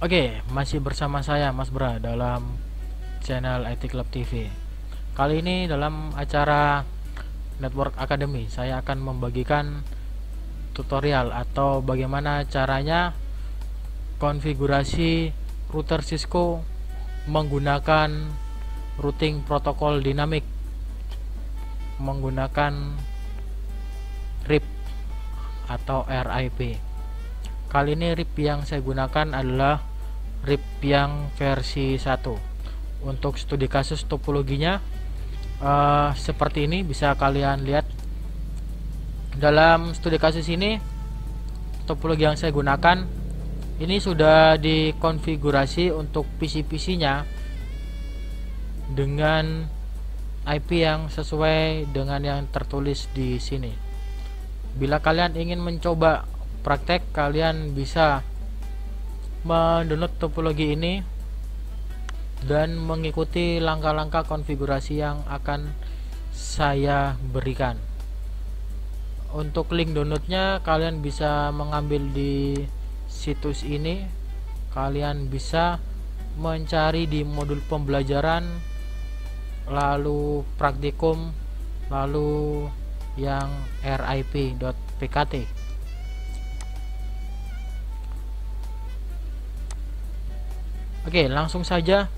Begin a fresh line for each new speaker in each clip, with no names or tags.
Oke, masih bersama saya Mas Bra dalam channel IT Club TV. Kali ini dalam acara Network Academy, saya akan membagikan tutorial atau bagaimana caranya konfigurasi router Cisco menggunakan routing protokol dinamik menggunakan RIP atau RIP. Kali ini RIP yang saya gunakan adalah RIP yang versi 1. Untuk studi kasus topologinya seperti ini, bisa kalian lihat. Dalam studi kasus ini, topologi yang saya gunakan ini sudah dikonfigurasi untuk PC-PC nya dengan IP yang sesuai dengan yang tertulis di sini. Bila kalian ingin mencoba praktek, kalian bisa mendownload topologi ini dan mengikuti langkah-langkah konfigurasi yang akan saya berikan. Untuk link downloadnya kalian bisa mengambil di situs ini. Kalian bisa mencari di modul pembelajaran, lalu praktikum, lalu yang rip.pkt. Oke, langsung saja.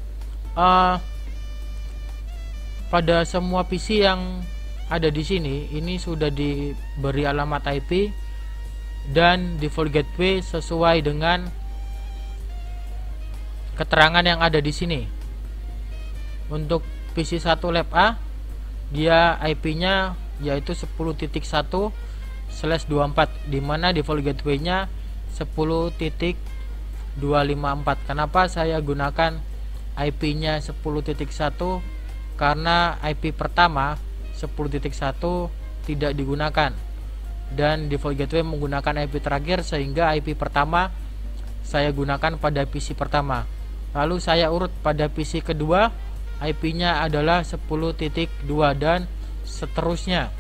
Pada semua PC yang ada di sini, ini sudah diberi alamat IP dan default gateway sesuai dengan keterangan yang ada di sini. Untuk PC 1 Lab A, dia IP-nya yaitu 10.1/24, di mana default gateway-nya 10.254. Kenapa saya gunakan IP-nya 10.1? Karena IP pertama 10.1 tidak digunakan dan default gateway menggunakan IP terakhir, sehingga IP pertama saya gunakan pada PC pertama. Lalu saya urut pada PC kedua, IP-nya adalah 10.2 dan seterusnya.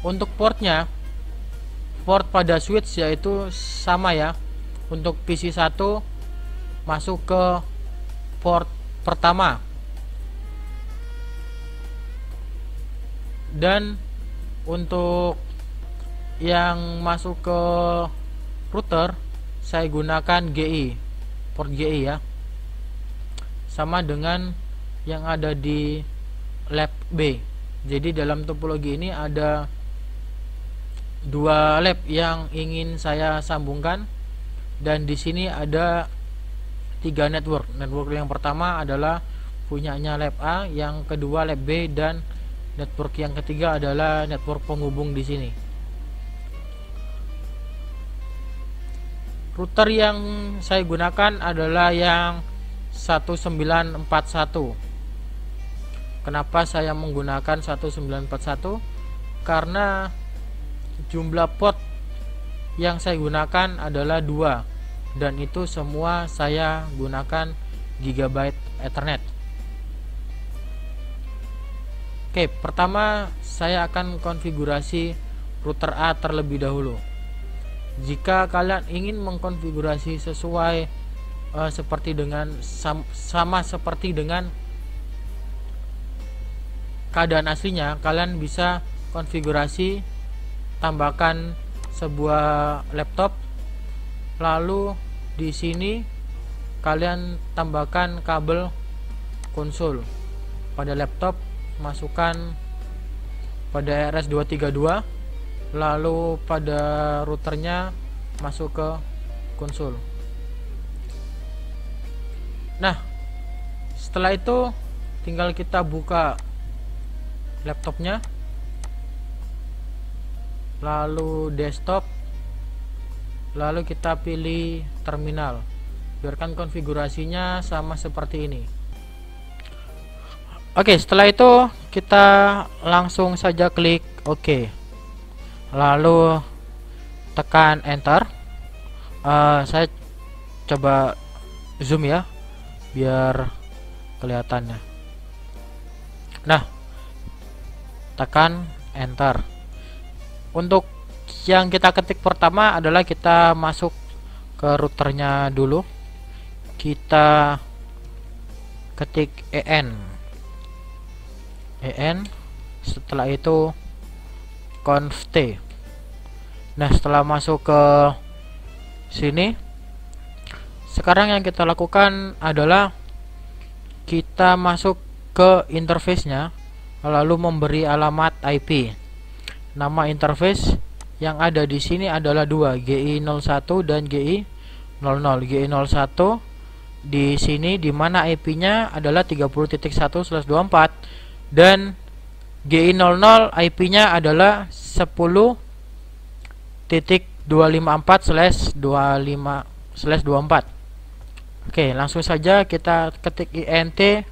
Untuk portnya, port pada switch yaitu sama ya. Untuk PC 1 masuk ke port pertama, dan untuk yang masuk ke router saya gunakan GI, port GI ya, sama dengan yang ada di lab B. Jadi dalam topologi ini ada dua lab yang ingin saya sambungkan, dan di sini ada 3 network. Network yang pertama adalah punyanya lab A, yang kedua lab B, dan network yang ketiga adalah network penghubung di sini. Router yang saya gunakan adalah yang 1941. Kenapa saya menggunakan 1941? Karena jumlah port yang saya gunakan adalah 2, dan itu semua saya gunakan Gigabyte Ethernet. Oke, pertama saya akan konfigurasi router A terlebih dahulu. Jika kalian ingin mengkonfigurasi sesuai seperti dengan sama seperti dengan keadaan aslinya, kalian bisa konfigurasi, tambahkan sebuah laptop, lalu di sini kalian tambahkan kabel konsol pada laptop, masukkan pada RS232, lalu pada routernya masuk ke konsol. Nah, setelah itu tinggal kita buka laptopnya, lalu desktop, lalu kita pilih terminal. Biarkan konfigurasinya sama seperti ini. Oke, setelah itu kita langsung saja klik OK, lalu tekan enter. Saya coba zoom ya biar kelihatannya. Nah, tekan enter. Untuk yang kita ketik pertama adalah kita masuk ke ke routernya dulu. Kita ketik en, setelah itu conft. Nah, setelah masuk ke sini, sekarang yang kita lakukan adalah kita masuk ke interface-nya, lalu memberi alamat IP. Nama interface yang ada di sini adalah dua, GI01 dan GI00. GI01 di sini di mana IP-nya adalah 30.1/24 dan GI00 IP-nya adalah 10.254/25/24. Oke, langsung saja kita ketik int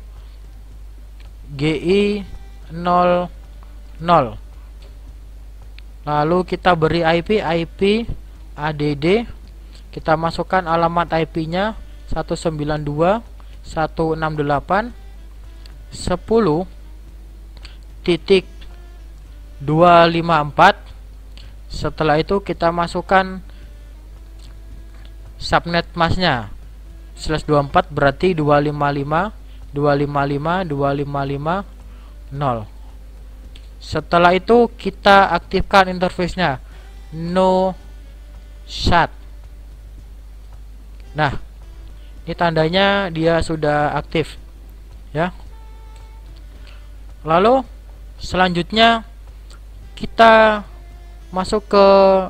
GI00. Lalu kita beri IP add, kita masukkan alamat IP-nya 192.168.10.254. Setelah itu kita masukkan subnet masknya /24, berarti 255.255.255.0. Setelah itu kita aktifkan interface-nya no shut. Nah, ini tandanya dia sudah aktif ya. Lalu selanjutnya kita masuk ke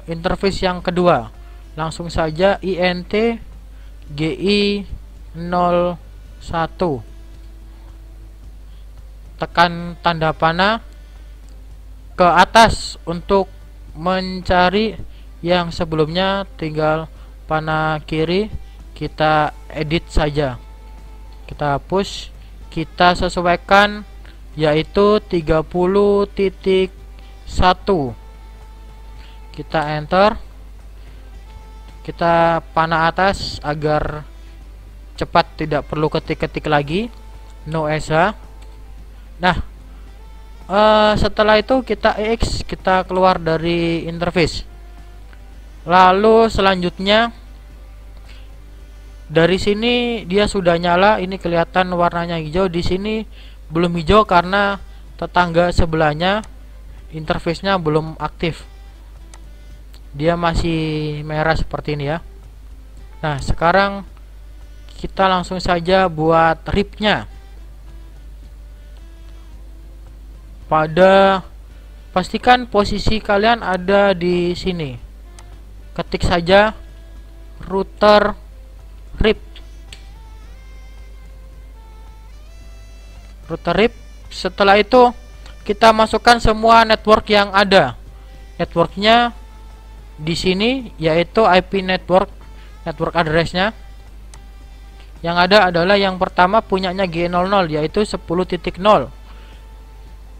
interface yang kedua. Langsung saja int GI01, tekan tanda panah ke atas untuk mencari yang sebelumnya, tinggal panah kiri kita edit saja, kita hapus, kita sesuaikan yaitu 30.1. Kita enter, kita panah atas agar cepat, tidak perlu ketik-ketik lagi, no esa. Nah, setelah itu kita EX, kita keluar dari interface. Lalu selanjutnya dari sini dia sudah nyala, ini kelihatan warnanya hijau. Di sini belum hijau karena tetangga sebelahnya interface-nya belum aktif, dia masih merah seperti ini ya. Nah, sekarang kita langsung saja buat RIP-nya. Pastikan posisi kalian ada di sini. Ketik saja router RIP. Setelah itu kita masukkan semua network yang ada. Networknya di sini yaitu IP network addressnya. Yang ada adalah yang pertama punyanya G00 yaitu 10.0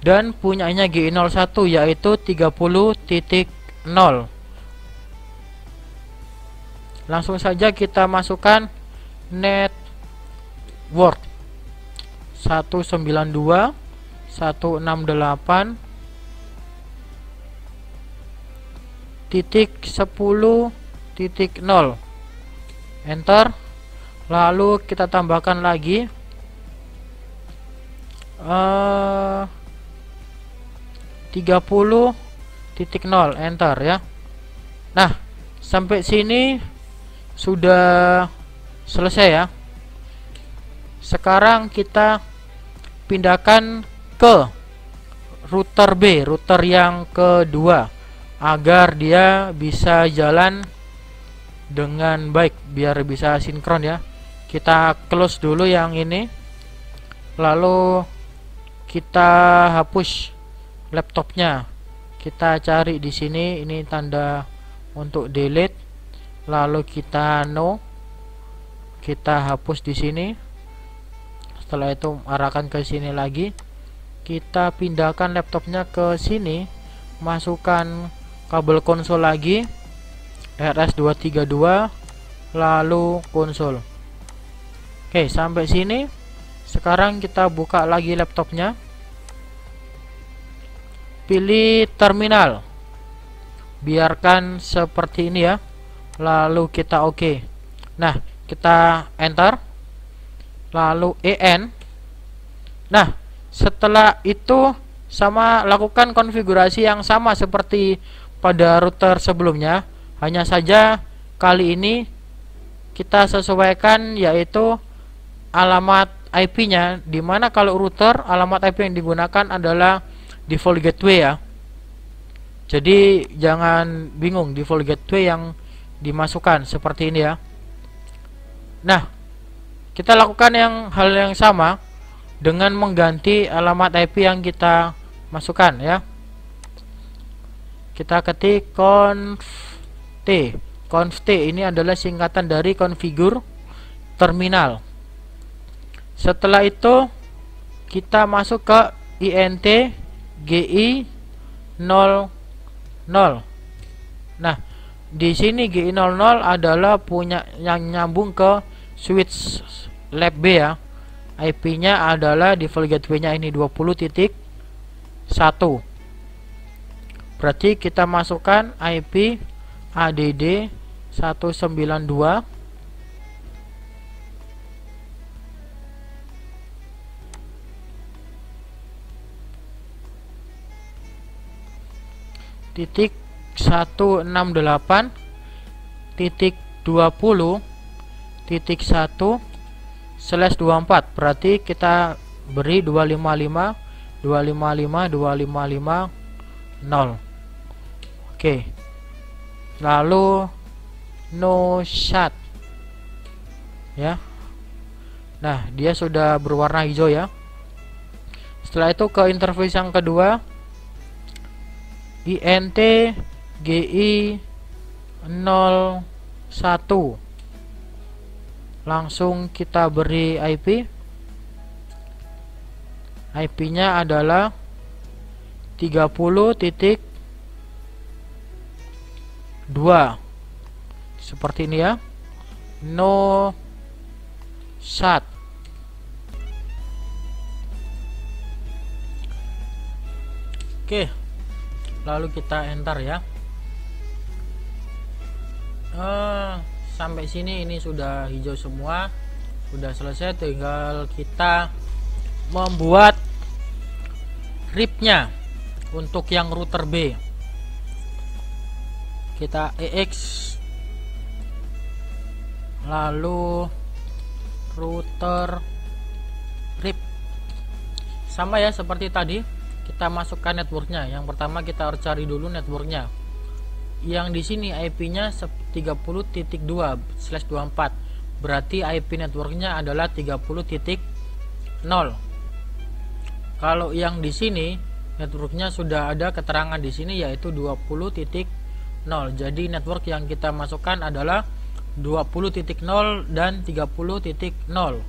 dan punyanya G01 yaitu 30.0. Langsung saja kita masukkan network 192.168.10.0, enter. Lalu kita tambahkan lagi 30.0, enter ya. Nah, sampai sini sudah selesai ya. Sekarang kita pindahkan ke router B, router yang kedua, agar dia bisa jalan dengan baik, biar bisa sinkron ya. Kita close dulu yang ini, lalu kita hapus laptopnya. Kita cari di sini, ini tanda untuk delete, lalu kita no, kita hapus di sini. Setelah itu arahkan ke sini lagi, kita pindahkan laptopnya ke sini, masukkan kabel konsol lagi RS232, lalu konsol. Oke, sampai sini. Sekarang kita buka lagi laptopnya, pilih terminal, biarkan seperti ini ya, lalu kita oke. Nah, kita enter, lalu EN. Nah, setelah itu sama lakukan konfigurasi yang sama seperti pada router sebelumnya, hanya saja kali ini kita sesuaikan yaitu alamat IP-nya, dimana kalau router alamat IP yang digunakan adalah default gateway ya. Jadi jangan bingung default gateway yang dimasukkan seperti ini ya. Nah, kita lakukan hal yang sama dengan mengganti alamat IP yang kita masukkan ya. Kita ketik conft. Conft ini adalah singkatan dari configure terminal. Setelah itu kita masuk ke int gi 00. Nah, di sini gi00 adalah punya yang nyambung ke switch lab B ya. IP-nya adalah default gateway-nya ini 20.1. Berarti kita masukkan IP add 192 titik 168 titik 20 titik 1 slash 24. Berarti kita beri 255 0. Oke. Lalu no shut ya. Nah, dia sudah berwarna hijau ya. Setelah itu ke interface yang kedua, int gi 01. Langsung kita beri IP-nya adalah 30.2 seperti ini ya. No shut. Oke, lalu kita enter ya. Sampai sini ini sudah hijau semua, sudah selesai. Tinggal kita membuat RIP-nya untuk yang router B. Kita EX, lalu router RIP, sama ya seperti tadi. Kita masukkan networknya. Yang pertama kita harus cari dulu networknya. Yang di sini IP-nya 30.2/24. Berarti IP networknya adalah 30.0. Kalau yang di sini networknya sudah ada keterangan di sini yaitu 20.0. Jadi network yang kita masukkan adalah 20.0 dan 30.0.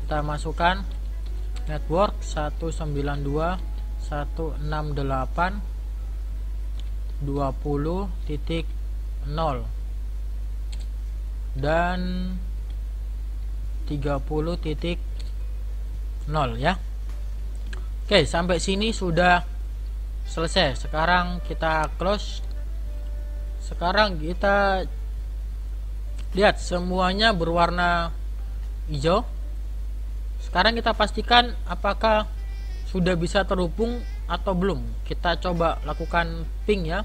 Kita masukkan network 192.168.20.0 dan 30.0 ya. Oke, sampai sini sudah selesai. Sekarang kita close. Sekarang kita lihat semuanya berwarna hijau. Sekarang kita pastikan apakah sudah bisa terhubung atau belum. Kita coba lakukan ping ya.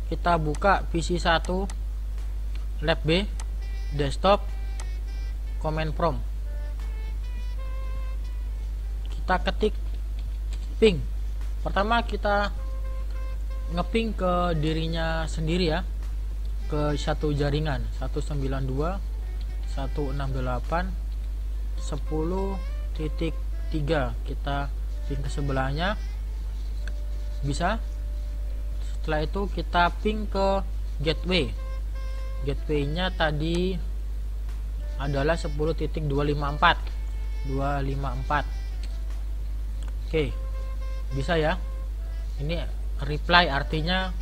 Kita buka PC 1 lab B desktop command prompt. Kita ketik ping. Pertama kita ngeping ke dirinya sendiri ya, ke satu jaringan 192.168.10.3. kita ping ke sebelahnya bisa. Setelah itu kita ping ke gateway. Gateway-nya tadi adalah 10.254. Oke, bisa ya. Ini reply artinya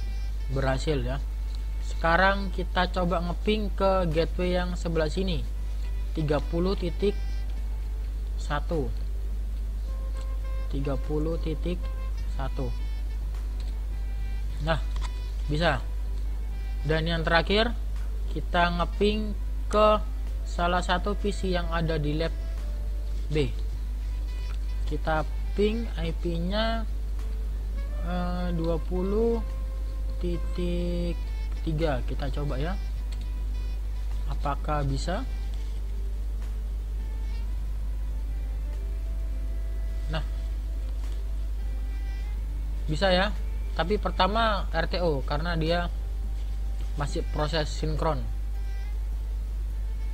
berhasil ya. Sekarang kita coba ngeping ke gateway yang sebelah sini 30.1. 30.1. Nah, bisa. Dan yang terakhir kita ngeping ke salah satu PC yang ada di lab B. Kita ping IP-nya 20.3. Kita coba ya, apakah bisa. Nah, bisa ya, tapi pertama RTO karena dia masih proses sinkron,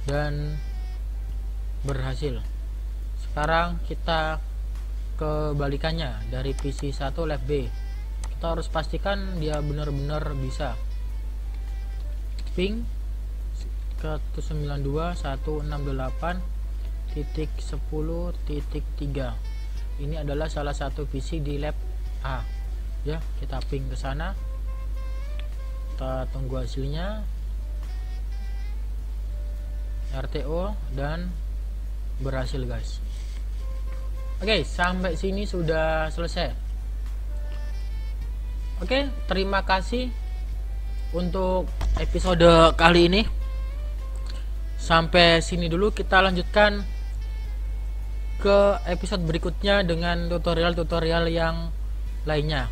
dan berhasil. Sekarang kita kebalikannya, dari PC 1 lab B. Kita harus pastikan dia benar-benar bisa. Ping ke 192.168.10.3. Ini adalah salah satu PC di lab A. Ya, kita ping ke sana. Kita tunggu hasilnya. RTO dan berhasil, guys. Oke, sampai sini sudah selesai. Oke, terima kasih untuk episode kali ini. Sampai sini dulu, kita lanjutkan ke episode berikutnya dengan tutorial-tutorial yang lainnya.